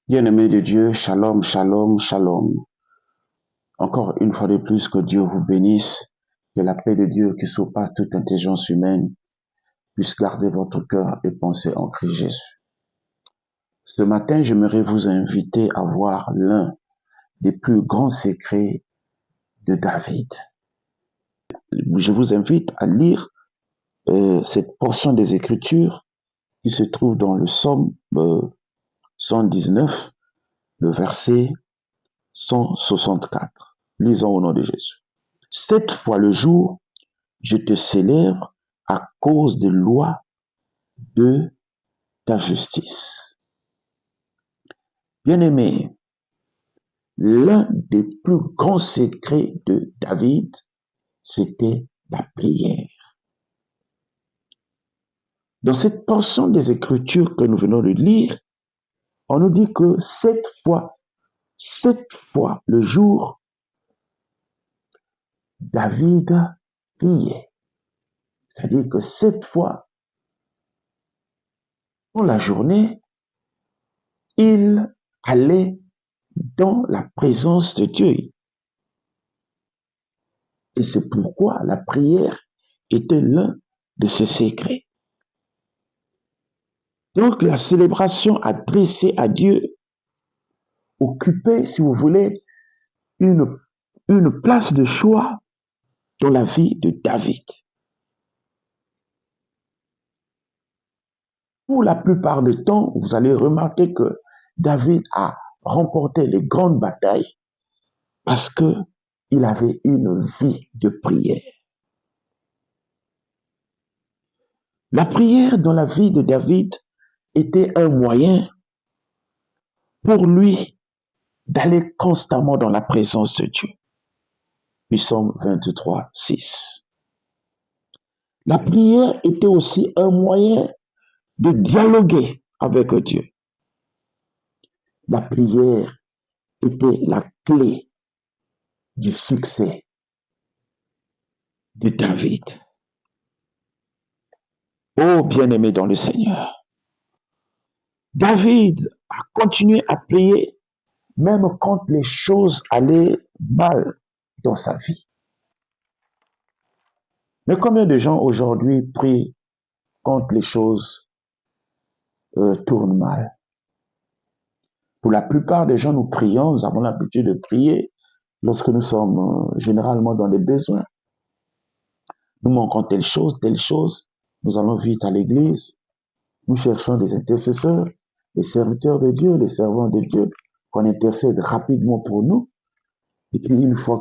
Bien-aimés de Dieu, shalom, shalom, shalom. Encore une fois de plus, que Dieu vous bénisse, que la paix de Dieu qui surpasse toute intelligence humaine puisse garder votre cœur et pensée en Christ Jésus. Ce matin, j'aimerais vous inviter à voir l'un des plus grands secrets de David. Je vous invite à lire cette portion des Écritures qui se trouve dans le psaume 119, le verset 164. Lisons au nom de Jésus. 7 fois le jour, je te célèbre à cause des lois de ta justice. Bien-aimé, l'un des plus grands secrets de David, c'était la prière. Dans cette portion des Écritures que nous venons de lire, on nous dit que 7 fois le jour, David priait. C'est-à-dire que 7 fois dans la journée, il allait dans la présence de Dieu. Et c'est pourquoi la prière était l'un de ses secrets. Donc la célébration adressée à Dieu occupait, si vous voulez, une place de choix dans la vie de David. Pour la plupart du temps, vous allez remarquer que David a remporté les grandes batailles parce qu'il avait une vie de prière. La prière dans la vie de David était un moyen pour lui d'aller constamment dans la présence de Dieu. Psaume 23, 6. La prière était aussi un moyen de dialoguer avec Dieu. La prière était la clé du succès de David. Oh bien-aimé dans le Seigneur, David a continué à prier même quand les choses allaient mal dans sa vie. Mais combien de gens aujourd'hui prient quand les choses tournent mal? Pour la plupart des gens, nous prions, nous avons l'habitude de prier lorsque nous sommes généralement dans des besoins. Nous manquons telle chose, nous allons vite à l'église, nous cherchons des intercesseurs, des serviteurs de Dieu, des servants de Dieu, qu'on intercède rapidement pour nous. Et puis une fois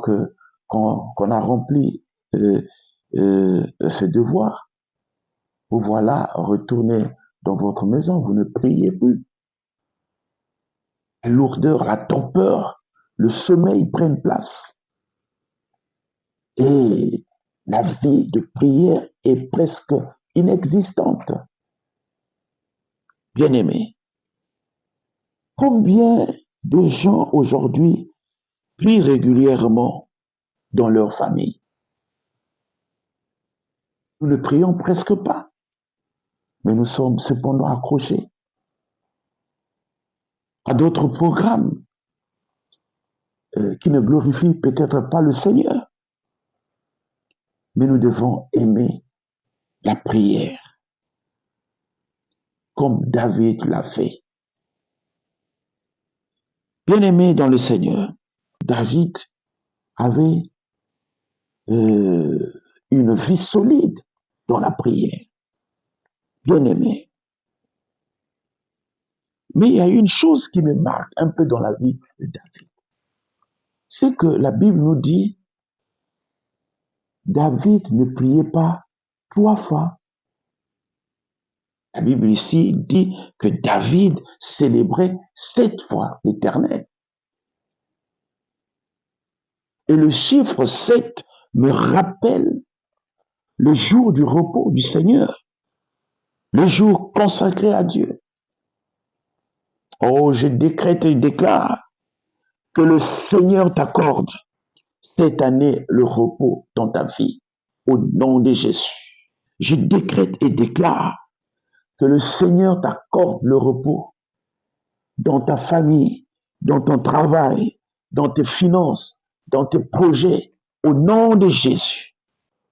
qu'on a rempli ce devoir, vous voilà retourner dans votre maison, vous ne priez plus. La lourdeur, la torpeur, le sommeil prennent place. Et la vie de prière est presque inexistante. Bien-aimés, combien de gens aujourd'hui prient régulièrement dans leur famille? Nous ne prions presque pas, mais nous sommes cependant accrochés à d'autres programmes qui ne glorifient peut-être pas le Seigneur. Mais nous devons aimer la prière comme David l'a fait. Bien-aimé dans le Seigneur, David avait une vie solide dans la prière. Bien-aimé. Mais il y a une chose qui me marque un peu dans la vie de David. C'est que la Bible nous dit, David ne priait pas 3 fois. La Bible ici dit que David célébrait 7 fois l'Éternel. Et le chiffre 7 me rappelle le jour du repos du Seigneur, le jour consacré à Dieu. Oh, je décrète et déclare que le Seigneur t'accorde cette année le repos dans ta vie, au nom de Jésus. Je décrète et déclare que le Seigneur t'accorde le repos dans ta famille, dans ton travail, dans tes finances, dans tes projets, au nom de Jésus.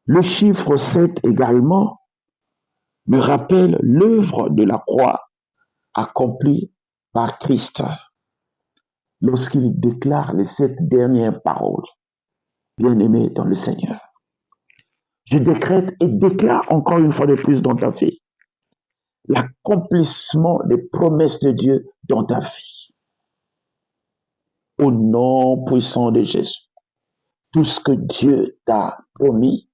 Le chiffre 7 également me rappelle l'œuvre de la croix accomplie par Christ lorsqu'il déclare les 7 dernières paroles. Bien-aimé dans le Seigneur, je décrète et déclare encore une fois de plus dans ta vie l'accomplissement des promesses de Dieu dans ta vie. Au nom puissant de Jésus, tout ce que Dieu t'a promis,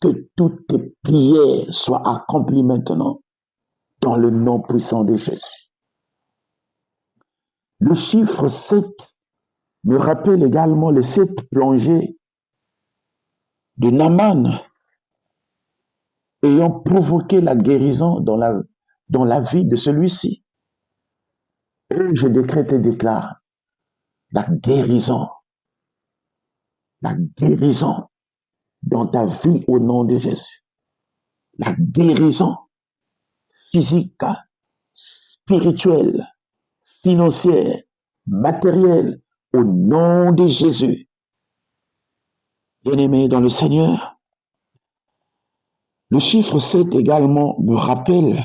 que toutes tes prières soient accomplies maintenant dans le nom puissant de Jésus. Le chiffre 7 me rappelle également les 7 plongées de Naaman ayant provoqué la guérison dans la vie de celui-ci. Et je décrète et déclare la guérison dans ta vie au nom de Jésus. La guérison physique, spirituelle, financière, matérielle, au nom de Jésus. Bien-aimé dans le Seigneur, le chiffre 7 également me rappelle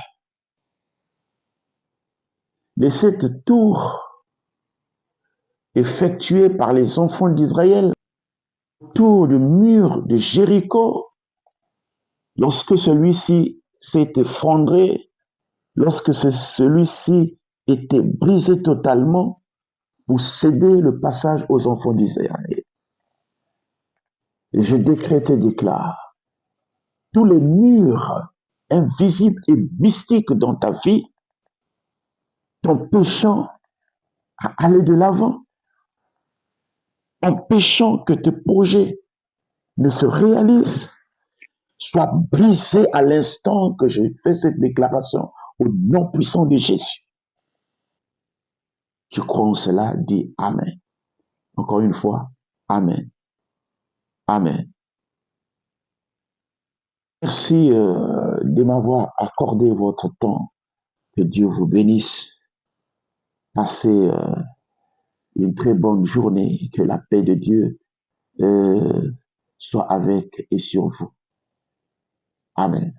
les 7 tours effectuées par les enfants d'Israël autour du mur de Jéricho lorsque celui-ci s'est effondré, lorsque celui-ci était brisé totalement pour céder le passage aux enfants d'Israël. Et je décrète et déclare tous les murs invisibles et mystiques dans ta vie t'empêchant à aller de l'avant, empêchant que tes projets ne se réalisent, soient brisés à l'instant que je fais cette déclaration au nom puissant de Jésus. Je crois en cela, dis Amen. Encore une fois, Amen. Amen. Merci de m'avoir accordé votre temps. Que Dieu vous bénisse. Passez une très bonne journée. Que la paix de Dieu soit avec et sur vous. Amen.